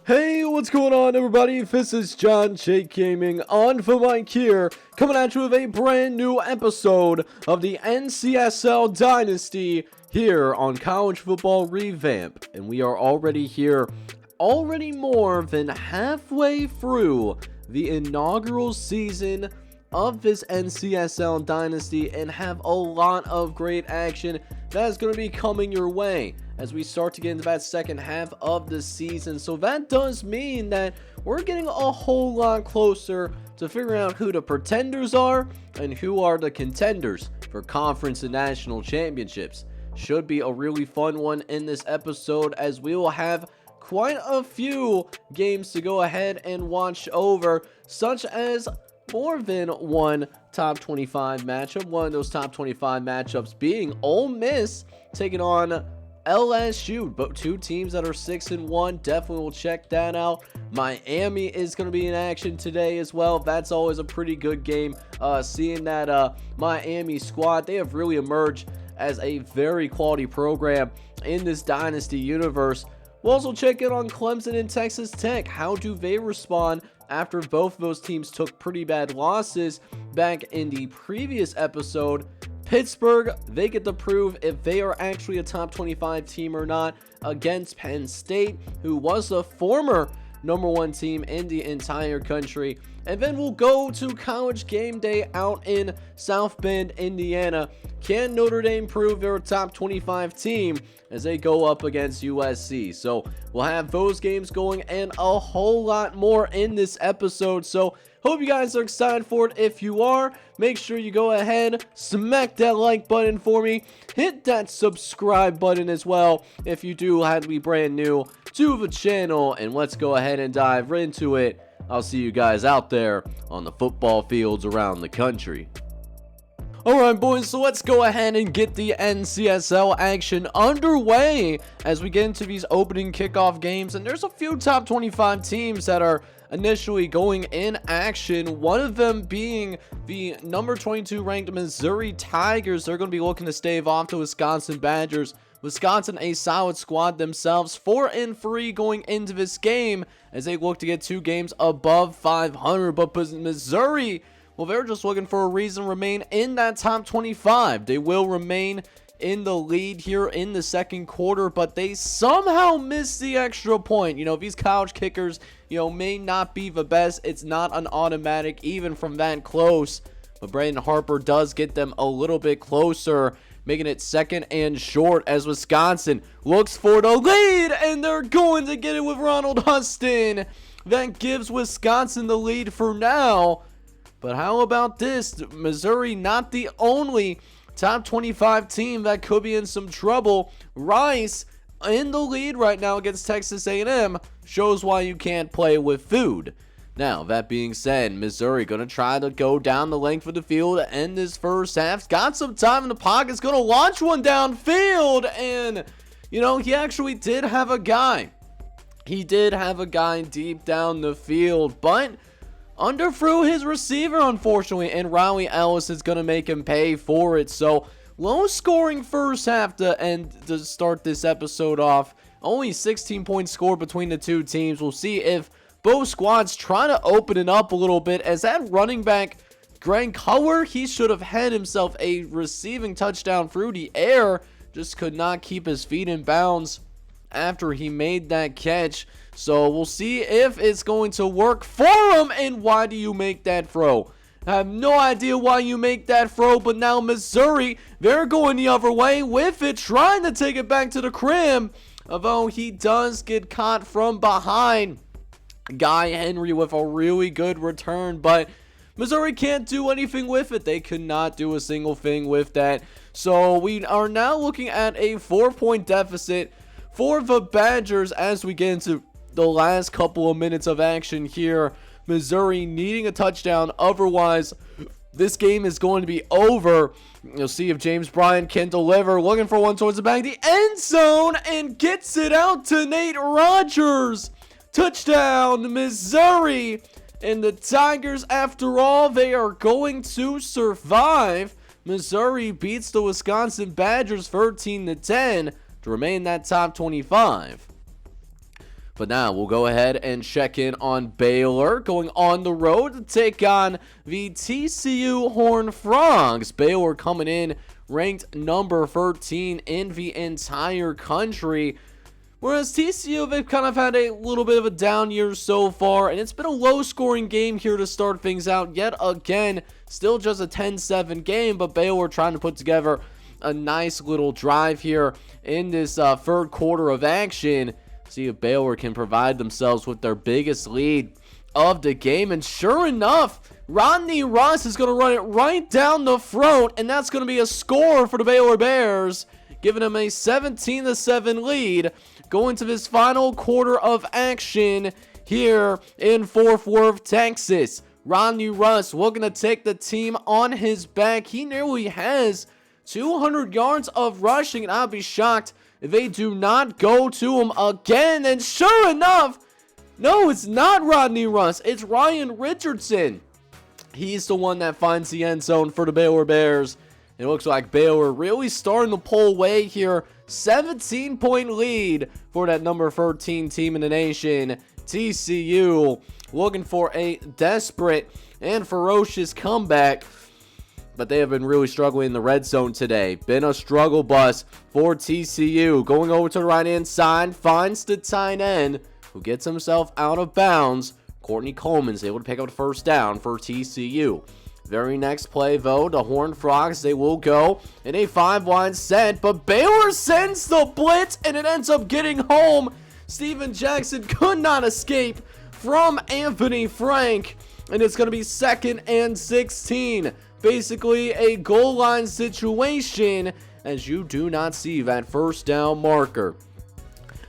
Hey, what's going on, everybody? This is John Jake Gaming on for Mike here, coming at you with a brand new episode of the NCSL Dynasty here on College Football Revamped. And we are already here, already more than halfway through the inaugural season of this NCSL Dynasty and have a lot of great action that is going to be coming your way as we start to get into that second half of the season. So that does mean that we're getting a whole lot closer to figuring out who the pretenders are and who are the contenders for conference and national championships. Should be a really fun one in this episode, as we will have quite a few games to go ahead and watch over, such as more than one top 25 matchup. One of those top 25 matchups being Ole Miss taking on LSU, but two teams that are 6-1. Definitely will check that out. Miami is going to be in action today as well. That's always a pretty good game. Seeing that Miami squad, they have really emerged as a very quality program in this Dynasty universe. We'll also check in on Clemson and Texas Tech. How do they respond after both of those teams took pretty bad losses back in the previous episode? Pittsburgh, they get to prove if they are actually a top 25 team or not against Penn State, who was the former #1 team in the entire country. And then we'll go to College Game Day out in South Bend, Indiana. Can Notre Dame prove they're a top 25 team as they go up against USC? So we'll have those games going and a whole lot more in this episode. So hope you guys are excited for it. If you are, make sure you go ahead, smack that like button for me. Hit that subscribe button as well if you do have to be brand new to the channel. And let's go ahead and dive right into it. I'll see you guys out there on the football fields around the country. Alright boys, so let's go ahead and get the NCSL action underway as we get into these opening kickoff games. And there's a few top 25 teams that are initially going in action, one of them being the number 22 ranked Missouri Tigers. They're going to be looking to stave off the Wisconsin Badgers. Wisconsin, a solid squad themselves, 4-3 going into this game as they look to get 2 games above 500. But Missouri, well, they're just looking for a reason to remain in that top 25. They will remain in the lead here in the second quarter, but they somehow missed the extra point. You know, these college kickers, may not be the best. It's not an automatic even from that close. But Brandon Harper does get them a little bit closer, making it second and short as Wisconsin looks for the lead, and they're going to get it with Ronald Huston. That gives Wisconsin the lead for now. But how about this? Missouri not the only top 25 team that could be in some trouble. Rice in the lead right now against Texas A&M shows why you can't play with food. Now, that being said, Missouri going to try to go down the length of the field to end this first half. Got some time in the pocket. Is going to launch one downfield. And, he actually did have a guy. He did have a guy deep down the field, but underthrew his receiver, unfortunately. And Riley Ellis is going to make him pay for it. So, low scoring first half to start this episode off. Only 16 points scored between the two teams. We'll see if both squads try to open it up a little bit, as that running back, Greg Culler, he should have had himself a receiving touchdown through the air. Just could not keep his feet in bounds after he made that catch. So we'll see if it's going to work for him. And why do you make that throw? I have no idea why you make that throw, but now Missouri, they're going the other way with it, trying to take it back to the crib. Although he does get caught from behind. Guy Henry with a really good return, but Missouri can't do anything with it. They could not do a single thing with that. So we are now looking at a 4-point deficit for the Badgers as we get into the last couple of minutes of action here. Missouri needing a touchdown, otherwise this game is going to be over. You'll see if James Bryant can deliver. Looking for one towards the back of the end zone and gets it out to Nate Rogers. Touchdown, Missouri. And the Tigers, after all, they are going to survive. Missouri beats the Wisconsin Badgers 13-10 to remain that top 25. But now we'll go ahead and check in on Baylor going on the road to take on the TCU Horned Frogs. Baylor coming in ranked number 13 in the entire country. Whereas TCU, they've kind of had a little bit of a down year so far, and it's been a low-scoring game here to start things out yet again. Still just a 10-7 game, but Baylor trying to put together a nice little drive here in this third quarter of action. See if Baylor can provide themselves with their biggest lead of the game. And sure enough, Rodney Russ is going to run it right down the throat, and that's going to be a score for the Baylor Bears, giving them a 17-7 lead going to this final quarter of action here in Fort Worth, Texas. Rodney Russ looking to take the team on his back. He nearly has 200 yards of rushing, and I'll be shocked if they do not go to him again. And sure enough, no, it's not Rodney Russ. It's Ryan Richardson. He's the one that finds the end zone for the Baylor Bears. It looks like Baylor really starting to pull away here. 17-point lead for that number 13 team in the nation. TCU looking for a desperate and ferocious comeback, but they have been really struggling in the red zone today. Been a struggle bus for TCU. Going over to the right-hand side, finds the tight end, who gets himself out of bounds. Courtney Coleman's able to pick up the first down for TCU. Very next play, though, the Horned Frogs, they will go in a 5-wide set, but Baylor sends the blitz, and it ends up getting home. Steven Jackson could not escape from Anthony Frank, and it's going to be 2nd and 16. Basically a goal line situation, as you do not see that first down marker.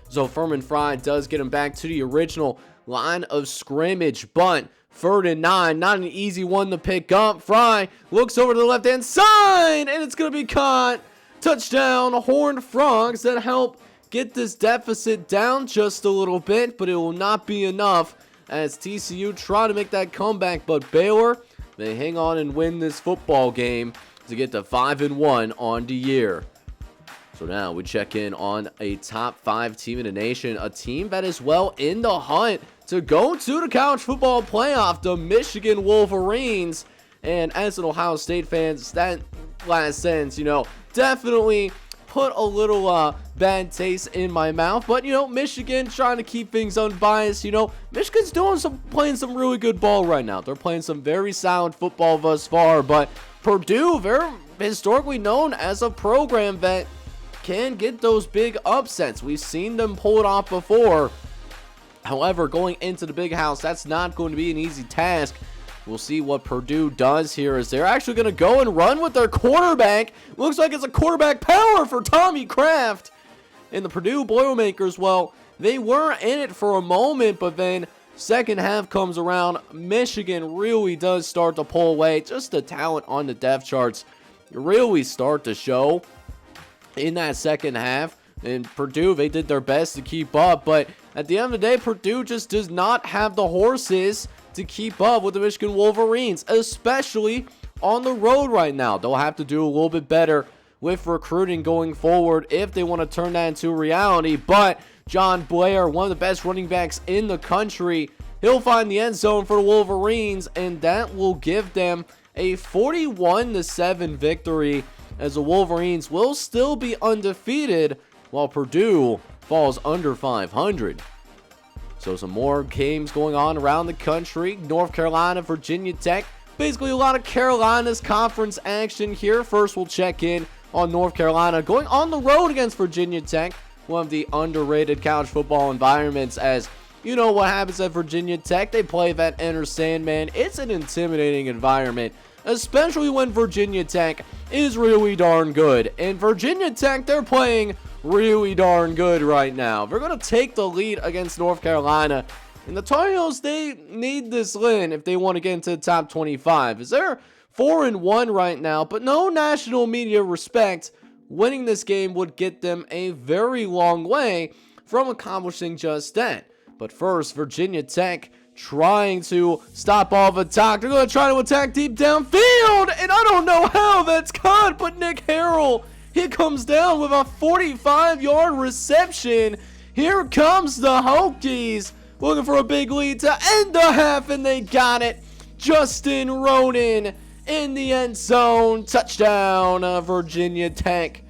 So Furman Fry does get him back to the original line of scrimmage, but 3rd and 9, not an easy one to pick up. Fry looks over to the left-hand side, and it's going to be caught. Touchdown, Horned Frogs, that help get this deficit down just a little bit, but it will not be enough as TCU try to make that comeback. But Baylor, they hang on and win this football game to get to 5-1 on the year. So now we check in on a top 5 team in the nation, a team that is well in the hunt to go to the college football playoff, the Michigan Wolverines. And as an Ohio State fan, that last sentence, definitely put a little bad taste in my mouth. But, Michigan trying to keep things unbiased. Michigan's playing some really good ball right now. They're playing some very sound football thus far. But Purdue, they're historically known as a program that can get those big upsets. We've seen them pull it off before. However, going into the big house, that's not going to be an easy task. We'll see what Purdue does here, as they're actually going to go and run with their quarterback. Looks like it's a quarterback power for Tommy Kraft. And the Purdue Boilermakers, well, they were in it for a moment, but then second half comes around. Michigan really does start to pull away. Just the talent on the depth charts really start to show in that second half. And Purdue, they did their best to keep up, but at the end of the day, Purdue just does not have the horses to keep up with the Michigan Wolverines, especially on the road right now. They'll have to do a little bit better with recruiting going forward if they want to turn that into reality. But John Blair, one of the best running backs in the country, he'll find the end zone for the Wolverines, and that will give them a 41-7 victory, as the Wolverines will still be undefeated while Purdue falls under 500. So some more games going on around the country. North Carolina, Virginia Tech. Basically a lot of Carolina's conference action here. First, we'll check in on North Carolina going on the road against Virginia Tech. One of the underrated college football environments, as you know what happens at Virginia Tech. They play that Enter Sandman. It's an intimidating environment, especially when Virginia Tech is really darn good. And Virginia Tech, they're playing really darn good right now. They're going to take the lead against North Carolina. And the Tar Heels, they need this win if they want to get into the top 25. As they're 4-1 right now, but no national media respect. Winning this game would get them a very long way from accomplishing just that. But first, Virginia Tech trying to stop all the attack. They're going to try to attack deep downfield, and I don't know how that's caught, but Nick Harrell, he comes down with a 45-yard reception, Here comes the Hokies, looking for a big lead to end the half, and they got it. Justin Ronan in the end zone. Touchdown, Virginia Tech.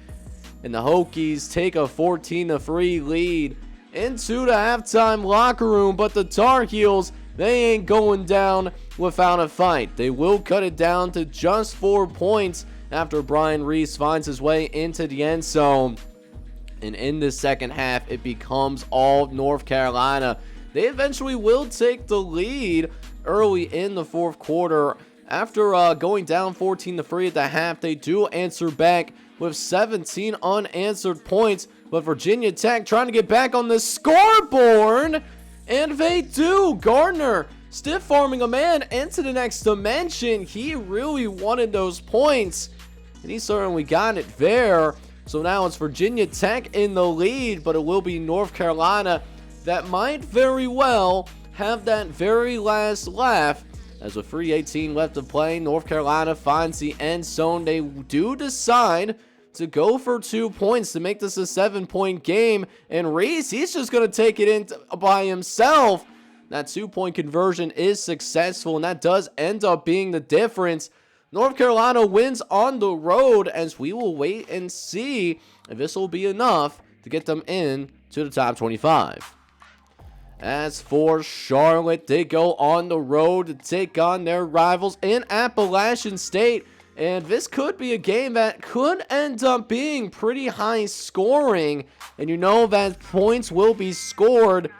And the Hokies take a 14-3 lead into the halftime locker room. But the Tar Heels, they ain't going down without a fight. They will cut it down to just 4 points after Brian Reese finds his way into the end zone. And in the second half, it becomes all North Carolina. They eventually will take the lead early in the fourth quarter. After going down 14-3 at the half, they do answer back with 17 unanswered points. But Virginia Tech trying to get back on the scoreboard. And they do. Gardner stiff-arming a man into the next dimension. He really wanted those points, and he certainly got it there. So now it's Virginia Tech in the lead, but it will be North Carolina that might very well have that very last laugh. As with 3:18 left to play, North Carolina finds the end zone. They do decide to go for 2 points to make this a 7-point game. And Reese, he's just going to take it in by himself. That 2-point conversion is successful, and that does end up being the difference. North Carolina wins on the road, as we will wait and see if this will be enough to get them in to the top 25. As for Charlotte, they go on the road to take on their rivals in Appalachian State. And this could be a game that could end up being pretty high scoring. And you know that points will be scored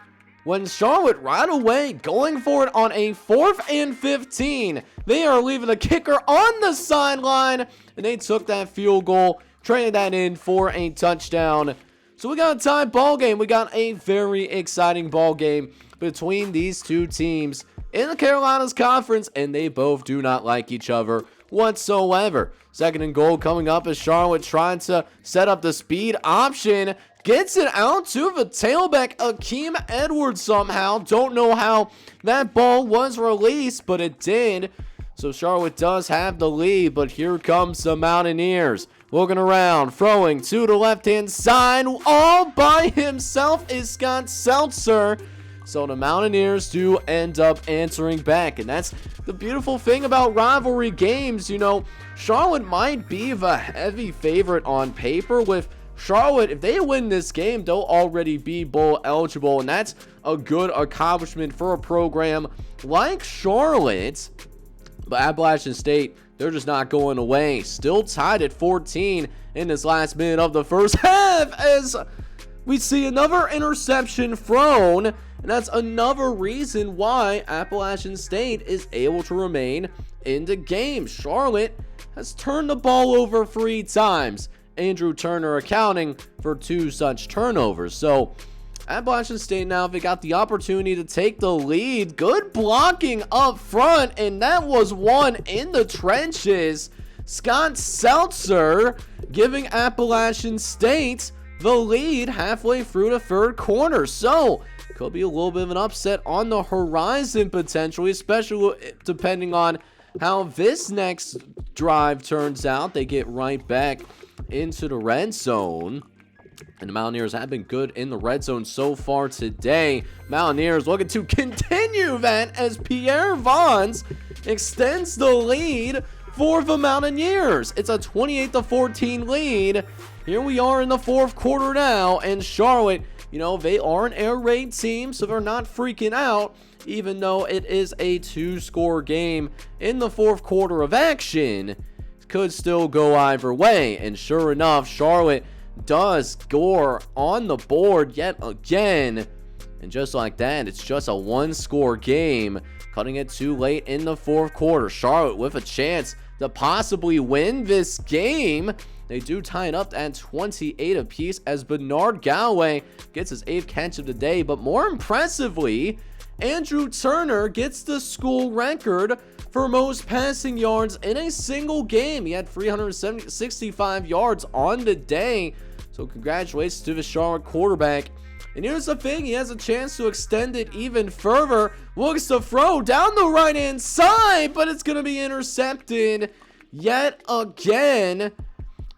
when Charlotte right away going for it on a 4th and 15. They are leaving the kicker on the sideline. And they took that field goal, traded that in for a touchdown. So we got a tied ball game. We got a very exciting ball game between these two teams in the Carolinas Conference, and they both do not like each other whatsoever. Second and goal coming up as Charlotte trying to set up the speed option. Gets it out to the tailback, Akeem Edwards somehow. Don't know how that ball was released, but it did. So Charlotte does have the lead, but here comes the Mountaineers. Looking around, throwing to the left-hand side. All by himself is Scott Seltzer. So the Mountaineers do end up answering back. And that's the beautiful thing about rivalry games. You know, Charlotte might be the heavy favorite on paper. With Charlotte, if they win this game, they'll already be bowl eligible. And that's a good accomplishment for a program like Charlotte. But Appalachian State, they're just not going away. Still tied at 14 in this last minute of the first half, as we see another interception thrown. And that's another reason why Appalachian State is able to remain in the game. Charlotte has turned the ball over 3 times. Andrew Turner accounting for 2 such turnovers. So Appalachian State now, they got the opportunity to take the lead. Good blocking up front, and that was one in the trenches. Scott Seltzer giving Appalachian State the lead halfway through the third quarter. So could be a little bit of an upset on the horizon potentially, especially depending on how this next drive turns out. They get right back into the red zone. And the Mountaineers have been good in the red zone so far today. Mountaineers looking to continue that as Pierre Vaughns extends the lead for the Mountaineers. It's a 28-14 lead. Here we are in the fourth quarter now, and Charlotte, you know, they are an air raid team, so they're not freaking out, even though it is a 2-score game in the fourth quarter of action. Could still go either way, and sure enough, Charlotte does score on the board yet again. And just like that, it's just a 1-score game, cutting it too late in the fourth quarter. Charlotte with a chance to possibly win this game. They do tie it up at 28 apiece as Bernard Galloway gets his 8th catch of the day. But more impressively, Andrew Turner gets the school record for most passing yards in a single game. He had 365 yards on the day. So congratulations to the Charlotte quarterback. And here's the thing, he has a chance to extend it even further. Looks to throw down the right-hand side, but it's going to be intercepted yet again.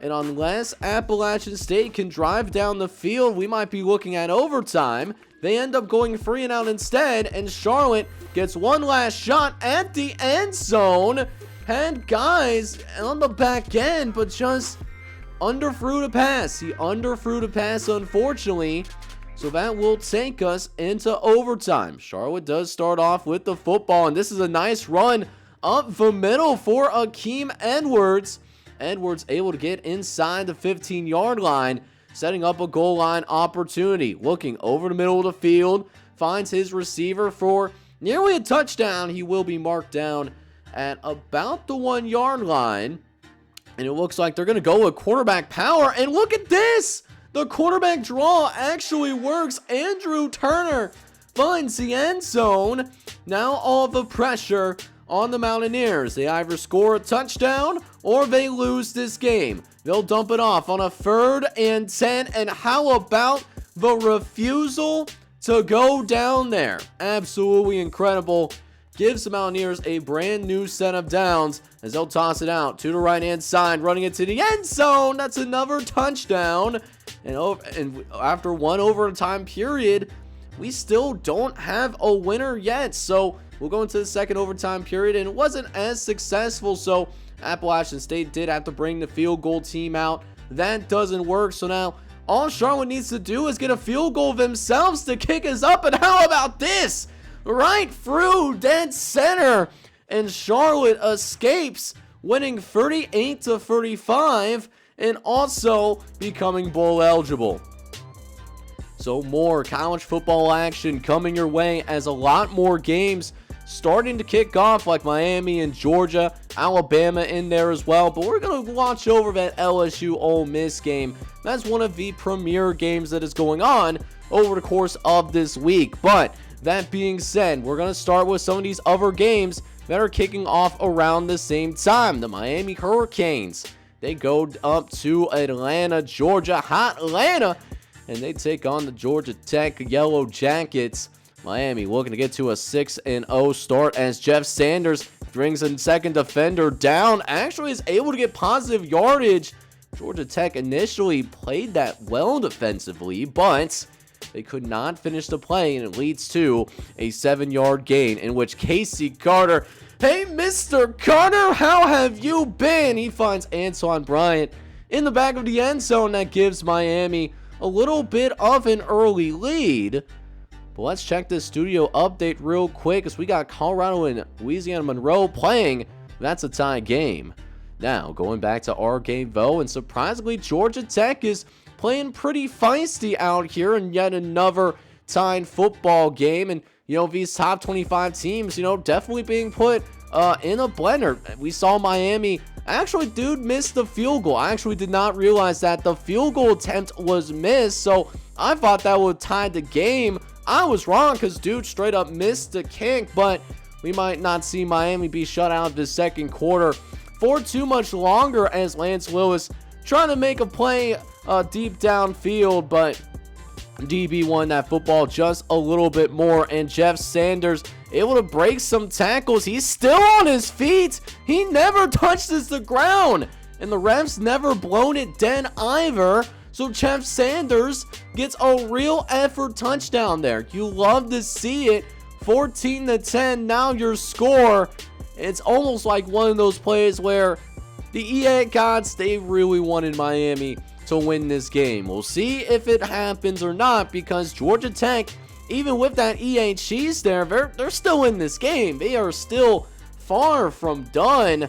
And unless Appalachian State can drive down the field, we might be looking at overtime. They end up going 3 and out instead, and Charlotte gets one last shot at the end zone. Had guys on the back end, but just underthrew the pass. He underthrew the pass, unfortunately. So that will take us into overtime. Charlotte does start off with the football, and this is a nice run up the middle for Akeem Edwards. Edwards able to get inside the 15-yard line, setting up a goal line opportunity. Looking over the middle of the field, finds his receiver for nearly a touchdown. He will be marked down at about the 1-yard line. And it looks like they're going to go with quarterback power. And look at this! The quarterback draw actually works. Andrew Turner finds the end zone. Now all the pressure on the Mountaineers. They either score a touchdown or they lose this game. They'll dump it off on a 3rd and 10. And how about the refusal to go down there? Absolutely incredible. Gives the Mountaineers a brand new set of downs as they'll toss it out to the right-hand side, running it to the end zone. That's another touchdown. And after one overtime period, we still don't have a winner yet. So we'll go into the second overtime period, and it wasn't as successful. So Appalachian State did have to bring the field goal team out. That doesn't work. So now all Charlotte needs to do is get a field goal themselves to kick us up. And how about this? Right through dead center, and Charlotte escapes, winning 38-35 and also becoming bowl eligible. So more college football action coming your way as a lot more games starting to kick off, like Miami and Georgia, Alabama in there as well. But we're going to watch over that LSU Ole Miss game. That's one of the premier games that is going on over the course of this week. But that being said, we're going to start with some of these other games that are kicking off around the same time. The Miami Hurricanes, they go up to Atlanta, Georgia, hot Atlanta, and they take on the Georgia Tech Yellow Jackets. Miami looking to get to a 6-0 start as Jeff Sanders brings a second defender down. Actually is able to get positive yardage. Georgia Tech initially played that well defensively, but they could not finish the play, and it leads to a 7-yard gain in which Casey Carter, hey, Mr. Carter, how have you been? He finds Antoine Bryant in the back of the end zone. That gives Miami a little bit of an early lead. But let's check this studio update real quick as we got Colorado and Louisiana Monroe playing. That's a tie game. Now, going back to our game, though, and surprisingly, Georgia Tech is playing pretty feisty out here in yet another tied football game. And, these top 25 teams, definitely being put in a blender. We saw Miami. Actually, dude missed the field goal. I actually did not realize that the field goal attempt was missed. So I thought that would tie the game. I was wrong because dude straight up missed the kick. But we might not see Miami be shut out of the second quarter for too much longer as Lance Lewis trying to make a play deep downfield, but DB won that football just a little bit more, and Jeff Sanders able to break some tackles. He's still on his feet. He never touches the ground, and the refs never blown it dead either. So Jeff Sanders gets a real effort touchdown there. You love to see it. 14-10, now your score. It's almost like one of those plays where the EA gods, they really wanted Miami to win this game. We'll see if it happens or not, because Georgia Tech, even with that EA cheese there, they're still in this game. They are still far from done.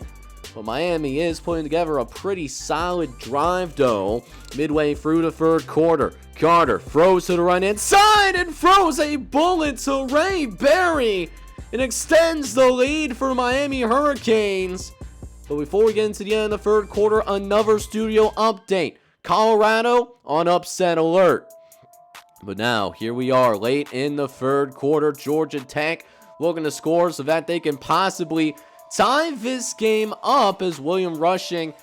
But Miami is putting together a pretty solid drive, though. Midway through the third quarter, Carter throws to the right-hand side and throws a bullet to Ray Berry. It extends the lead for Miami Hurricanes. But before we get into the end of the third quarter, another studio update. Colorado on upset alert. But now, here we are late in the third quarter. Georgia Tech looking to score so that they can possibly tie this game up, as William Rushing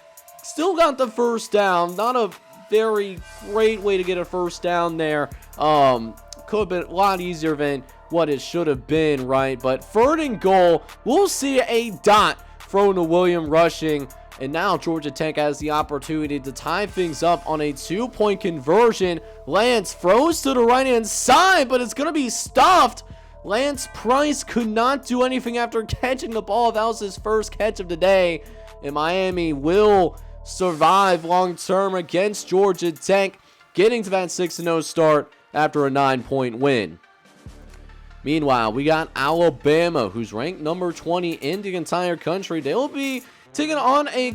still got the first down. Not a very great way to get a first down there. Could have been a lot easier than what it should have been, right? But third and goal, we'll see a dot thrown to William Rushing, And now Georgia Tech has the opportunity to tie things up on a 2-point conversion. Lance throws to the right-hand side, but it's going to be stuffed. Lance Price could not do anything after catching the ball. That was his first catch of the day. And Miami will survive long-term against Georgia Tech, getting to that 6-0 start after a 9-point win. Meanwhile, we got Alabama, who's ranked number 20 in the entire country. They will be taking on a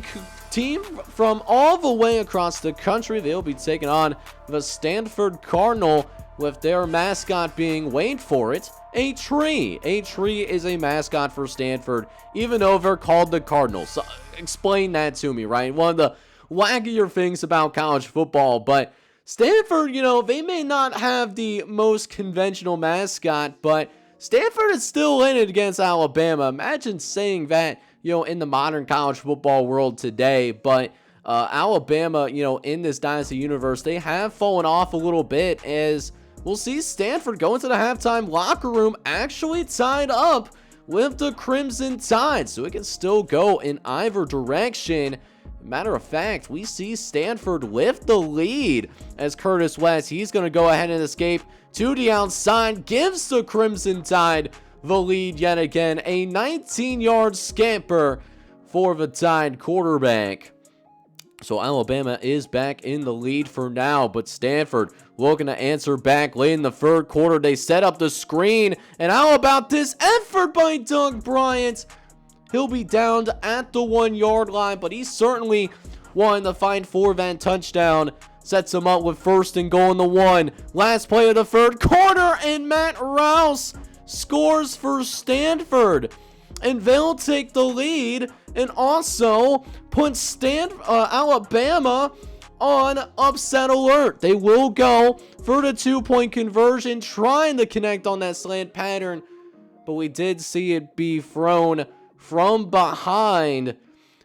team from all the way across the country. They'll be taking on the Stanford Cardinal, with their mascot being, wait for it, a tree. A tree is a mascot for Stanford, even though they're called the Cardinals. So explain that to me, right? One of the wackier things about college football, but Stanford, they may not have the most conventional mascot, but Stanford is still in it against Alabama. Imagine saying that, in the modern college football world today. But Alabama, in this Dynasty universe, they have fallen off a little bit, as we'll see Stanford go into the halftime locker room actually tied up with the Crimson Tide. So it can still go in either direction. Matter of fact, we see Stanford with the lead, as Curtis West, he's going to go ahead and escape to the outside, gives the Crimson Tide the lead yet again. A 19-yard scamper for the Tide quarterback. So Alabama is back in the lead for now, but Stanford looking to answer back late in the third quarter. They set up the screen, and how about this effort by Doug Bryant? He'll be downed at the 1-yard line, but he certainly wanted to fight for that touchdown. Sets him up with 1st and goal in the 1. Last play of the third quarter, and Matt Rouse scores for Stanford. And they'll take the lead and also put Alabama on upset alert. They will go for the 2-point conversion, trying to connect on that slant pattern, but we did see it be thrown from behind,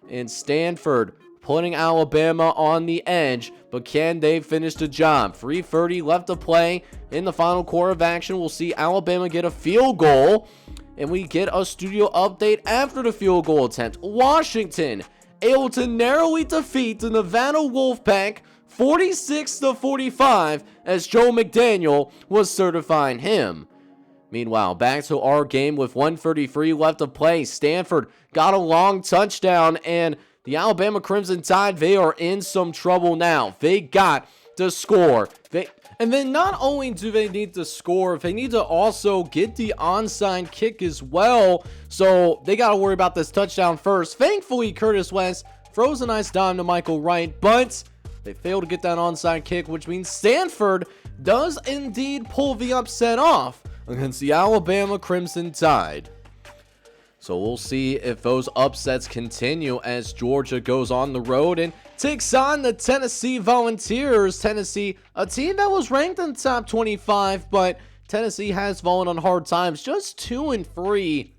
and Stanford putting Alabama on the edge, but can they finish the job? 3:30 left to play in the final quarter of action. We'll see Alabama get a field goal, and we get a studio update after the field goal attempt. Washington able to narrowly defeat the Nevada Wolfpack 46-45, as Joe McDaniel was certifying him. Meanwhile, back to our game with 1:33 left to play. Stanford got a long touchdown, and the Alabama Crimson Tide, they are in some trouble now. They got to score. And then not only do they need to score, they need to also get the onside kick as well. So they got to worry about this touchdown first. Thankfully, Curtis West throws a nice dime to Michael Wright, but they fail to get that onside kick, which means Stanford does indeed pull the upset off against the Alabama Crimson Tide. So we'll see if those upsets continue as Georgia goes on the road and takes on the Tennessee Volunteers. Tennessee, a team that was ranked in the top 25, but Tennessee has fallen on hard times, just 2-3,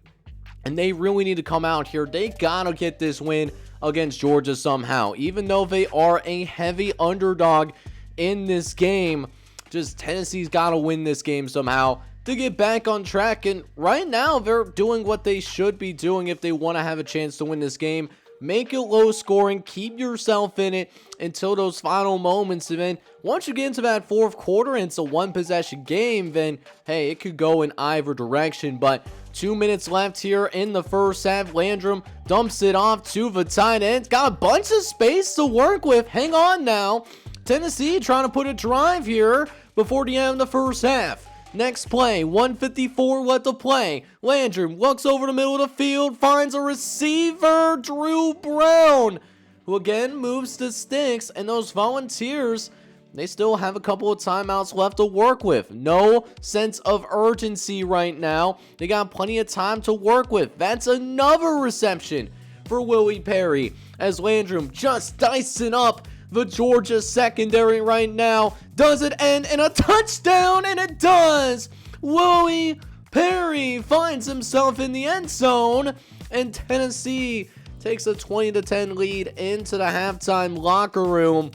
and they really need to come out here. They gotta get this win against Georgia somehow, even though they are a heavy underdog in this game. Just Tennessee's gotta win this game somehow to get back on track, and right now they're doing what they should be doing if they want to have a chance to win this game. Make it low scoring, keep yourself in it until those final moments, and then once you get into that fourth quarter and it's a one possession game, then hey, it could go in either direction. But 2 minutes left here in the first half. Landrum dumps it off to the tight end. Got a bunch of space to work with. Hang on now. Tennessee trying to put a drive here before the end of the first half. Next play, 1:54 left to play. Landrum looks over the middle of the field, finds a receiver, Drew Brown, who again moves the sticks, and those Volunteers, they still have a couple of timeouts left to work with. No sense of urgency right now. They got plenty of time to work with. That's another reception for Willie Perry, as Landrum just dicing up the Georgia secondary right now. Does it end in a touchdown? And it does! Willie Perry finds himself in the end zone, and Tennessee takes a 20-10 lead into the halftime locker room.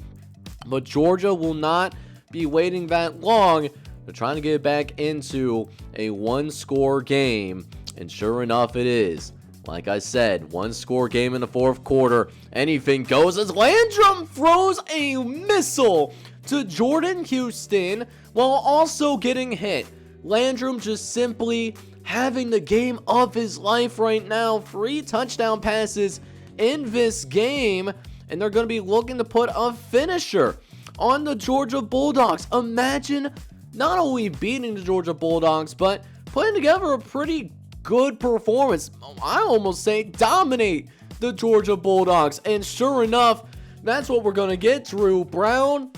But Georgia will not be waiting that long. They're trying to get back into a one-score game, and sure enough it is. Like I said, one-score game in the fourth quarter. Anything goes as Landrum throws a missile to Jordan Houston while also getting hit. Landrum just simply having the game of his life right now. 3 touchdown passes in this game, and they're going to be looking to put a finisher on the Georgia Bulldogs. Imagine not only beating the Georgia Bulldogs, but putting together a pretty good performance. I almost say dominate the Georgia Bulldogs. And sure enough, that's what we're going to get. Drew Brown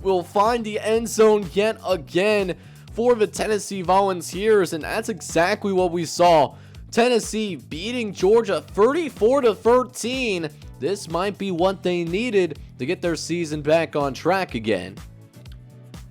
will find the end zone yet again for the Tennessee Volunteers, and that's exactly what we saw. Tennessee beating Georgia 34-13. This might be what they needed to get their season back on track again.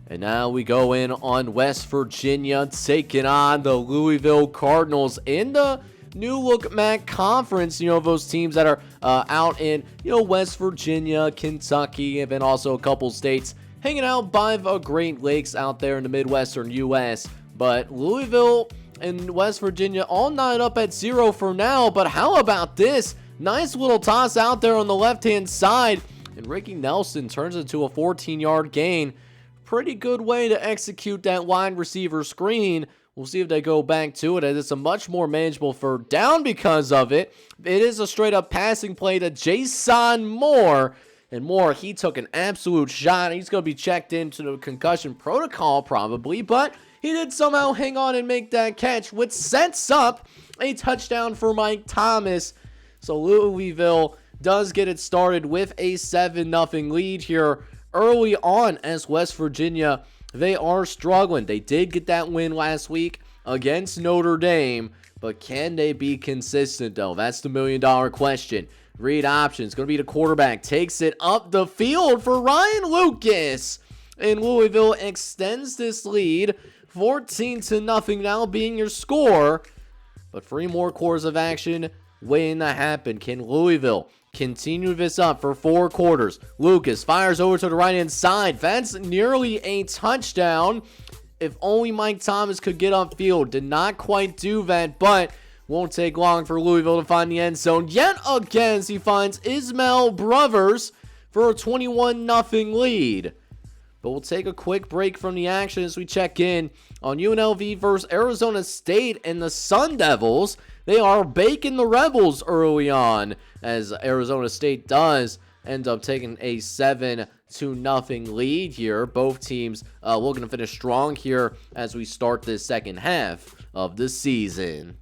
And now we go in on West Virginia, taking on the Louisville Cardinals in the new look MAC conference. Those teams that are out in, West Virginia, Kentucky, and then also a couple states hanging out by the Great Lakes out there in the Midwestern U.S. But Louisville and West Virginia all knotted up at 0 for now. But how about this? Nice little toss out there on the left-hand side. And Ricky Nelson turns it to a 14-yard gain. Pretty good way to execute that wide receiver screen. We'll see if they go back to it, as it's a much more manageable third down because of it. It is a straight-up passing play to Jason Moore. And Moore, he took an absolute shot. He's going to be checked into the concussion protocol probably, but he did somehow hang on and make that catch, which sets up a touchdown for Mike Thomas. So Louisville does get it started with a 7-0 lead here early on, as West Virginia, they are struggling. They did get that win last week against Notre Dame, but can they be consistent though? That's the million-dollar question. Read options, going to be the quarterback, takes it up the field for Ryan Lucas, and Louisville extends this lead 14-0 now being your score. But 3 more quarters of action waiting to happen. Can Louisville continue this up for 4 quarters? Lucas fires over to the right-hand side. That's nearly a touchdown. If only Mike Thomas could get upfield. Did not quite do that, but won't take long for Louisville to find the end zone yet again, as he finds Ismail Brothers for a 21-0 lead. But we'll take a quick break from the action as we check in on UNLV versus Arizona State and the Sun Devils. They are baking the Rebels early on, as Arizona State does end up taking a 7-0 lead here. Both teams looking to finish strong here as we start this second half of the season.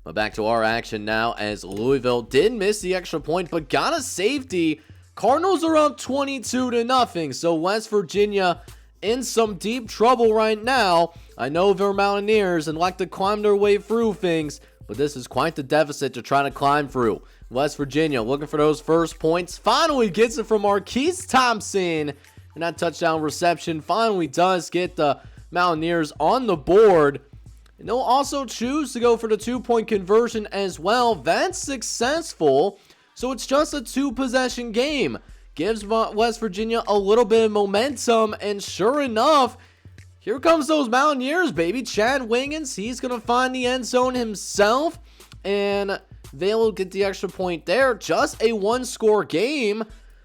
But back to our action now, as Louisville did miss the extra point but got a safety. Cardinals are up 22-0, so West Virginia in some deep trouble right now. I know they're Mountaineers and like to climb their way through things, but this is quite the deficit to try to climb through. West Virginia looking for those first points. Finally gets it from Marquise Thompson, and that touchdown reception finally does get the Mountaineers on the board. And they'll also choose to go for the 2-point conversion as well. That's successful. So it's just a 2-possession game. Gives West Virginia a little bit of momentum. And sure enough, here comes those Mountaineers, baby. Chad Wiggins, he's going to find the end zone himself. And they'll get the extra point there. Just a 1-score game.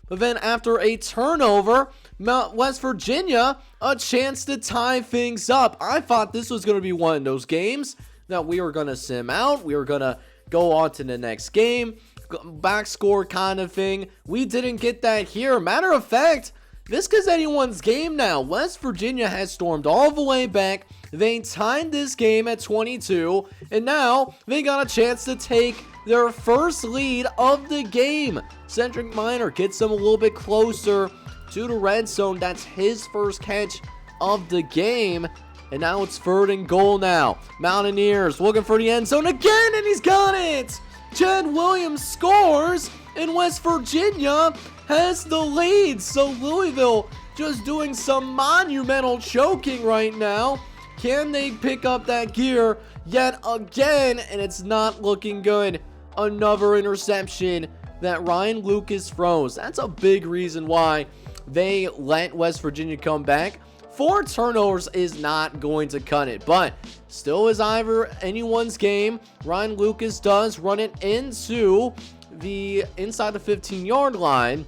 But then after a turnover, West Virginia, a chance to tie things up. I thought this was going to be one of those games that we were going to sim out. We were going to go on to the next game. Back score kind of thing. We didn't get that here. Matter of fact, this is anyone's game now. West Virginia has stormed all the way back. They tied this game at 22, and now they got a chance to take their first lead of the game. Cedric Minor gets them a little bit closer to the red zone. That's his first catch of the game, and now it's 3rd and goal now. Mountaineers looking for the end zone again, and he's got it. Chad Williams scores, and West Virginia has the lead. So Louisville just doing some monumental choking right now. Can they pick up that gear yet again? And it's not looking good. Another interception that Ryan Lucas throws. That's a big reason why they let West Virginia come back. 4 turnovers is not going to cut it, but still is either anyone's game. Ryan Lucas does run it into the inside the 15-yard line,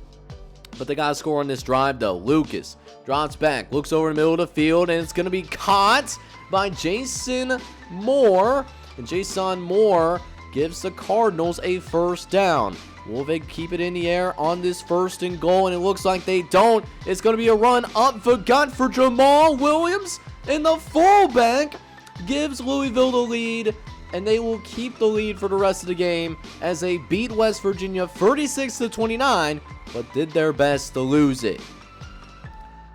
but they got to score on this drive, though. Lucas drops back, looks over the middle of the field, and it's going to be caught by Jason Moore. And Jason Moore gives the Cardinals a first down. Will they keep it in the air on this 1st and goal? And it looks like they don't. It's going to be a run up the gut for Jamal Williams. And the fullback gives Louisville the lead. And they will keep the lead for the rest of the game as they beat West Virginia 36-29, but did their best to lose it.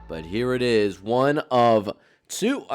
But here it is, one of two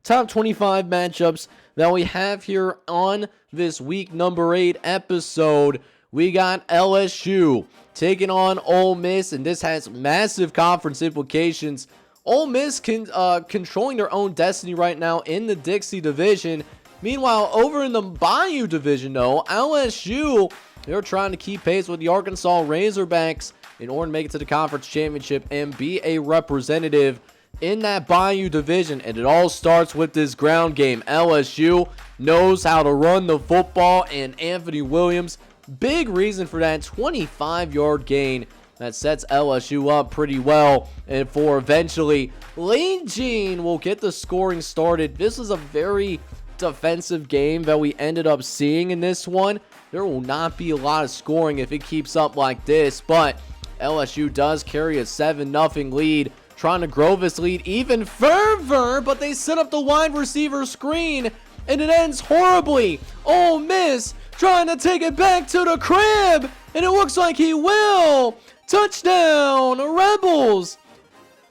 top 25 matchups that we have here on this week number 8 episode. We got LSU taking on Ole Miss, and this has massive conference implications. Ole Miss controlling their own destiny right now in the Dixie division. Meanwhile, over in the Bayou division, though, LSU, they're trying to keep pace with the Arkansas Razorbacks in order to make it to the conference championship and be a representative in that Bayou division. And it all starts with this ground game. LSU knows how to run the football, and Anthony Williams, big reason for that 25-yard gain that sets LSU up pretty well. And for eventually, Lane Jean will get the scoring started. This is a very defensive game that we ended up seeing in this one. There will not be a lot of scoring if it keeps up like this, but LSU does carry a 7-0 lead, trying to grow this lead even further, but they set up the wide receiver screen, and it ends horribly. Ole Miss trying to take it back to the crib, and it looks like he will. Touchdown, Rebels.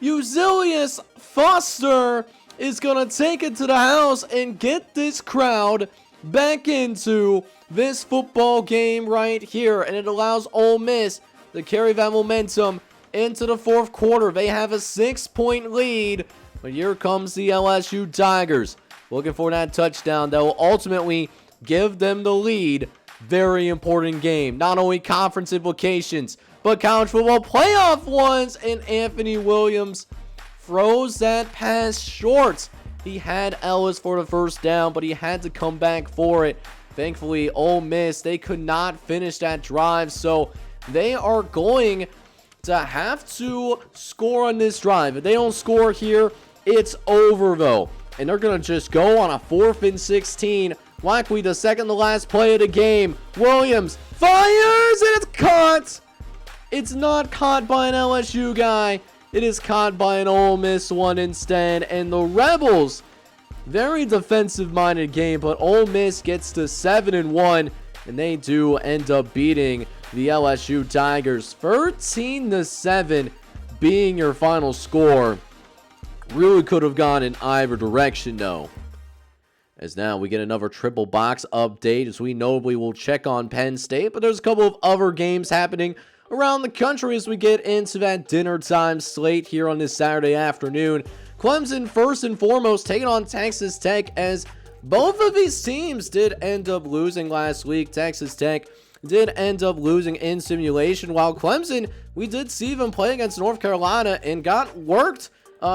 Uzilius Foster is going to take it to the house and get this crowd back into this football game right here, and it allows Ole Miss to carry that momentum into the 4th quarter. They have a 6-point lead, but here comes the LSU Tigers looking for that touchdown that will ultimately give them the lead. Very important game, not only conference implications, but college football playoff ones, and Anthony Williams throws that pass short. He had Ellis for the first down, but he had to come back for it. Thankfully, Ole Miss, they could not finish that drive, so they are going to have to score on this drive. If they don't score here, it's over, though. And they're going to just go on a 4th and 16. Likely the second to last play of the game. Williams fires, and it's caught. It's not caught by an LSU guy. It is caught by an Ole Miss one instead. And the Rebels, very defensive-minded game, but Ole Miss gets to 7-1, and they do end up beating the LSU Tigers 13-7, being your final score. Really could have gone in either direction, though. As now we get another triple box update, as we notably will check on Penn State, but there's a couple of other games happening around the country as we get into that dinner time slate here on this Saturday afternoon. Clemson, first and foremost, taking on Texas Tech, as both of these teams did end up losing last week. Texas Tech did end up losing in simulation, while Clemson, we did see them play against North Carolina and got worked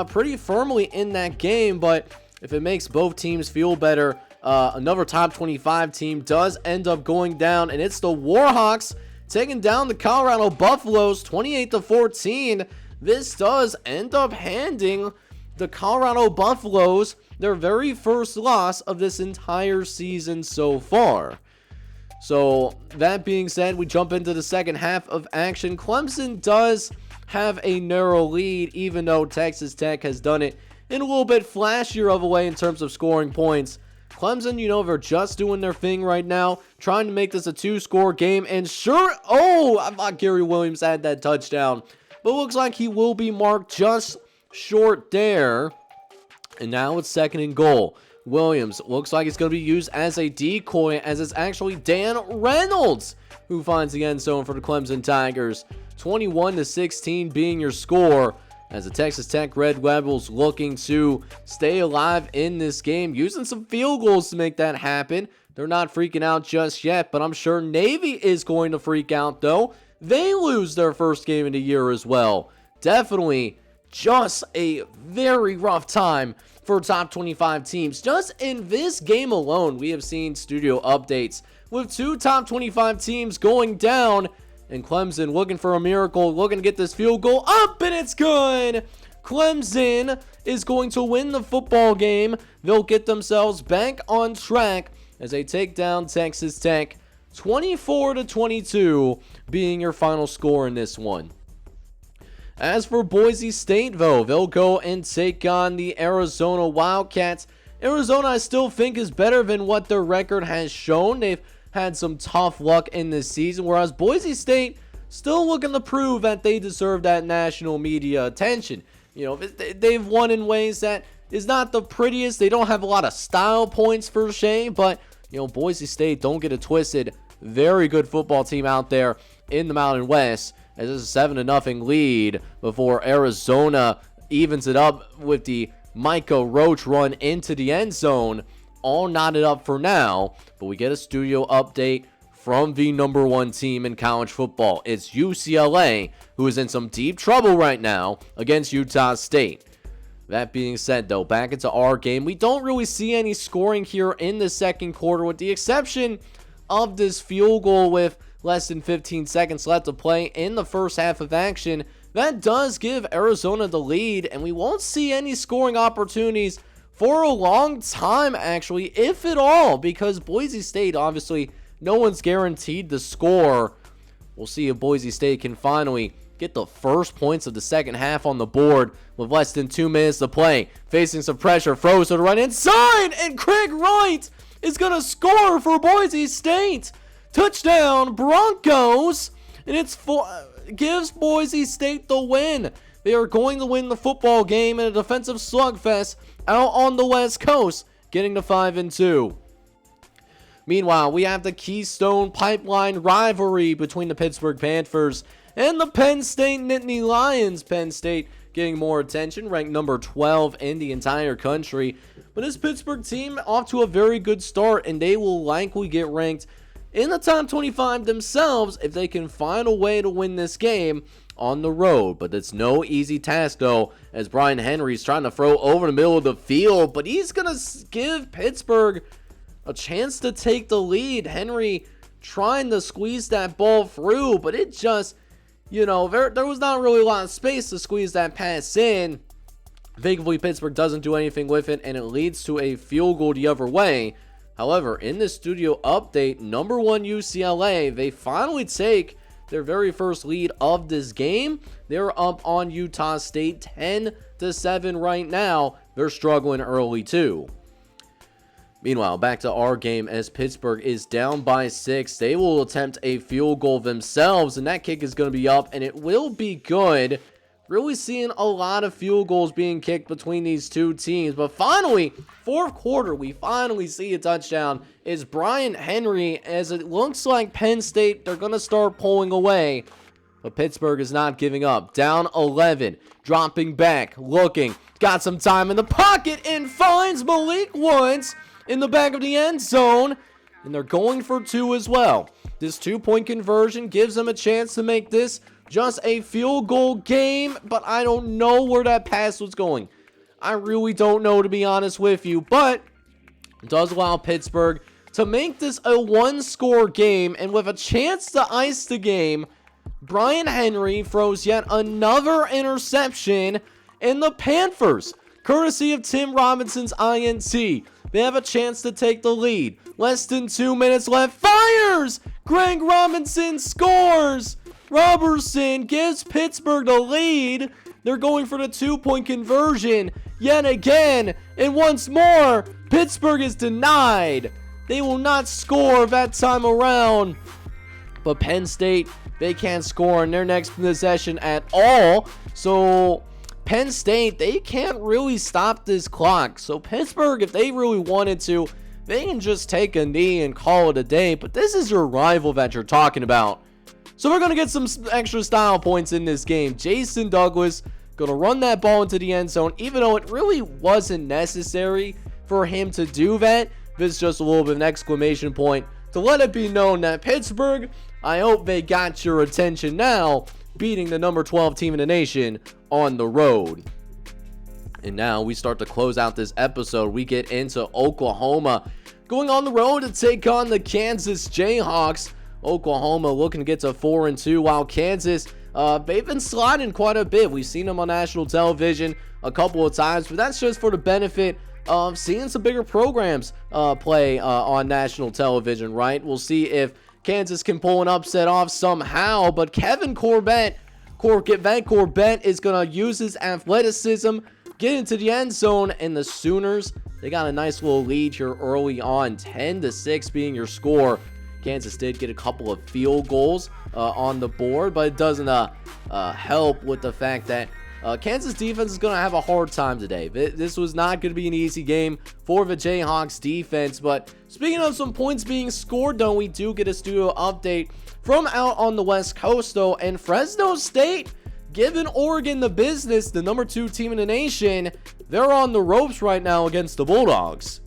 pretty firmly in that game. But if it makes both teams feel better, another top 25 team does end up going down, and it's the Warhawks taking down the Colorado Buffaloes 28-14. This does end up handing the Colorado Buffaloes their very first loss of this entire season so far. So that being said, we jump into the second half of action. Clemson does have a narrow lead, even though Texas Tech has done it in a little bit flashier of a way in terms of scoring points. Clemson, they're just doing their thing right now, trying to make this a 2-score game. And sure, I thought Gary Williams had that touchdown, but it looks like he will be marked just short there. And now it's 2nd and goal. Williams looks like it's going to be used as a decoy, as it's actually Dan Reynolds who finds the end zone for the Clemson Tigers. 21-16 being your score, as the Texas Tech Red Rebels looking to stay alive in this game, using some field goals to make that happen. They're not freaking out just yet, but I'm sure Navy is going to freak out, though. They lose their first game in the year as well. Definitely just a very rough time for top 25 teams. Just in this game alone, we have seen studio updates with 2 top 25 teams going down, and Clemson looking for a miracle, looking to get this field goal up, and it's good. Clemson is going to win the football game. They'll get themselves back on track as they take down Texas Tech, 24-22 being your final score in this one. As for Boise State, though, they'll go and take on the Arizona Wildcats. Arizona, I still think, is better than what their record has shown. They've had some tough luck in this season, whereas Boise State still looking to prove that they deserve that national media attention. You know, they've won in ways that is not the prettiest. They don't have a lot of style points for Shea, but, you know, Boise State, don't get it twisted, very good football team out there in the Mountain West, as it's a 7-0 lead before Arizona evens it up with the Micah Roach run into the end zone. All knotted up for now, but we get a studio update from the number 1 team in college football. It's UCLA, who is in some deep trouble right now against Utah State. That being said, though, back into our game, we don't really see any scoring here in the second quarter, with the exception of this field goal with less than 15 seconds left to play in the first half of action. That does give Arizona the lead, and we won't see any scoring opportunities for a long time, actually, if at all, because Boise State, obviously, no one's guaranteed the score. We'll see if Boise State can finally get the first points of the second half on the board with less than 2 minutes to play. Facing some pressure, throws to the right inside, and Craig Wright is going to score for Boise State. Touchdown, Broncos, and gives Boise State the win. They are going to win the football game in a defensive slugfest out on the West Coast, getting to 5-2. Meanwhile, we have the Keystone Pipeline rivalry between the Pittsburgh Panthers and the Penn State Nittany Lions. Penn State getting more attention, ranked number 12 in the entire country. But this Pittsburgh team off to a very good start, and they will likely get ranked in the top 25 themselves if they can find a way to win this game on the road. But it's no easy task, though, as Brian Henry's trying to throw over the middle of the field, but he's going to give Pittsburgh a chance to take the lead. Henry trying to squeeze that ball through, but it just, you know, there was not really a lot of space to squeeze that pass in. Thankfully, Pittsburgh doesn't do anything with it, and it leads to a field goal the other way. However, in this studio update, number 1 UCLA, they finally take their very first lead of this game. They're up on Utah State 10-7 right now. They're struggling early too. Meanwhile, back to our game as Pittsburgh is down by 6. They will attempt a field goal themselves, and that kick is going to be up, and it will be good. Really seeing a lot of field goals being kicked between these two teams. But finally, fourth quarter, we finally see a touchdown. It's Brian Henry, as it looks like Penn State, they're going to start pulling away. But Pittsburgh is not giving up. Down 11, dropping back, looking, got some time in the pocket, and finds Malik Woods in the back of the end zone. And they're going for 2 as well. This 2-point conversion gives them a chance to make this just a field goal game, but I don't know where that pass was going. I really don't know, to be honest with you, but it does allow Pittsburgh to make this a 1-score game, and with a chance to ice the game, Brian Henry throws yet another interception, and the Panthers, courtesy of Tim Robinson's INT, they have a chance to take the lead. Less than 2 minutes left. Fires! Greg Robinson scores! Robertson gives Pittsburgh the lead. They're going for the 2-point conversion yet again. And once more, Pittsburgh is denied. They will not score that time around. But Penn State, they can't score in their next possession at all. So Penn State, they can't really stop this clock. So Pittsburgh, if they really wanted to, they can just take a knee and call it a day. But this is your rival that you're talking about. So we're going to get some extra style points in this game. Jason Douglas going to run that ball into the end zone, even though it really wasn't necessary for him to do that. This is just a little bit of an exclamation point to let it be known that Pittsburgh, I hope they got your attention now, beating the number 12 team in the nation on the road. And now we start to close out this episode. We get into Oklahoma going on the road to take on the Kansas Jayhawks. Oklahoma looking to get to 4-2, while Kansas, they've been sliding quite a bit. We've seen them on national television a couple of times, but that's just for the benefit of seeing some bigger programs play on national television, right? We'll see if Kansas can pull an upset off somehow, but Kevin Corbett is going to use his athleticism, get into the end zone, and the Sooners, they got a nice little lead here early on, 10-6 being your score. Kansas did get a couple of field goals on the board, but it doesn't help with the fact that Kansas defense is going to have a hard time today. This was not going to be an easy game for the Jayhawks defense. But speaking of some points being scored, though, we do get a studio update from out on the West Coast, though, and Fresno State giving Oregon the business, the number 2 team in the nation. They're on the ropes right now against the Bulldogs.